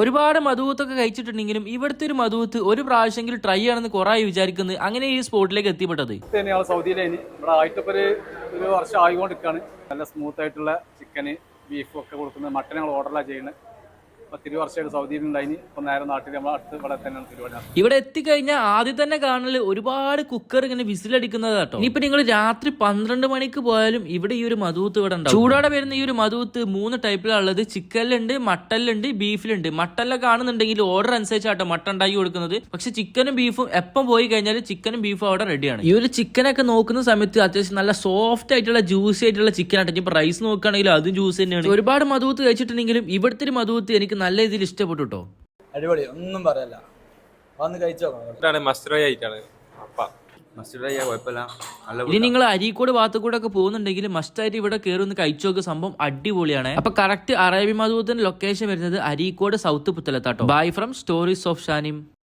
ഒരുപാട് മധുവത്തൊക്കെ കഴിച്ചിട്ടുണ്ടെങ്കിലും ഇവിടുത്തെ ഒരു മധുവത്ത് ഒരു പ്രാവശ്യമെങ്കിലും ട്രൈ ആണെന്ന് കുറെ വിചാരിക്കുന്നത്. അങ്ങനെ ഈ സ്പോട്ടിലേക്ക് എത്തിപ്പെട്ടത് സൗദിയിലേനി ഇവിടെ ആയിട്ടിപ്പോ ഒരു വർഷം ആയിക്കൊണ്ടിരിക്കുകയാണ്. നല്ല സ്മൂത്ത് ആയിട്ടുള്ള ചിക്കന് ബീഫും ഒക്കെ കൊടുക്കുന്നത്. മട്ടൻ ഞങ്ങൾ ഓർഡറിലാണ് ചെയ്യുന്നത്. ഇവിടെ എത്തിക്കഴിഞ്ഞാൽ ആദ്യം തന്നെ കാണല് ഒരുപാട് കുക്കർ ഇങ്ങനെ വിസിലടിക്കുന്നത് കേട്ടോ. ഇനിയിപ്പോ നിങ്ങൾ രാത്രി 12 മണിക്ക് പോയാലും ഇവിടെ ഈ ഒരു മധുവത്ത് ഇവിടെ ഉണ്ടാവും. ചൂടോടെ വരുന്ന ഈ ഒരു മധുവത്ത് 3 ടൈപ്പിലുള്ളത്. ചിക്കനിലുണ്ട്, മട്ടനിലുണ്ട്, ബീഫിലുണ്ട്. മട്ടനിലൊക്കെ കാണുന്നുണ്ടെങ്കിൽ ഓർഡർ അനുസരിച്ചാട്ടോ മട്ടൻ ഉണ്ടാക്കി കൊടുക്കുന്നത്. പക്ഷെ ചിക്കനും ബീഫും എപ്പം പോയി കഴിഞ്ഞാൽ ചിക്കനും ബീഫും അവിടെ റെഡിയാണ്. ഈ ഒരു ചിക്കനൊക്കെ നോക്കുന്ന സമയത്ത് അത്യാവശ്യം നല്ല സോഫ്റ്റ് ആയിട്ടുള്ള ജ്യൂസി ആയിട്ടുള്ള ചിക്കൻ ആട്ടോ. ഇപ്പൊ റൈസ് നോക്കുകയാണെങ്കിൽ അതും ജ്യൂസ് തന്നെയാണ്. ഒരുപാട് മധുവത്ത് കഴിച്ചിട്ടുണ്ടെങ്കിലും ഇവിടുത്തെ ഒരു മധുവത്ത് എനിക്ക് നല്ല രീതിയിൽ ഇഷ്ടപ്പെട്ടു കേട്ടോ. അടിപൊളി, ഒന്നും പറയല്ല. വന്ന് കഴിച്ചോ. ഇനി നിങ്ങൾ അരീക്കോട് ഭാഗത്തുകൂടെ ഒക്കെ പോകുന്നുണ്ടെങ്കിൽ മസ്റ്റായിട്ട് ഇവിടെ കയറി ഒന്ന് കഴിച്ചു നോക്കുക. സംഭവം അടിപൊളിയാണ്. അപ്പൊ കറക്റ്റ് അറേബ്യ മധുവത്തിന്റെ ലൊക്കേഷൻ വരുന്നത് അരീക്കോട് സൗത്ത് പുത്തലത്താട്ടോ. By from stories of Shanim.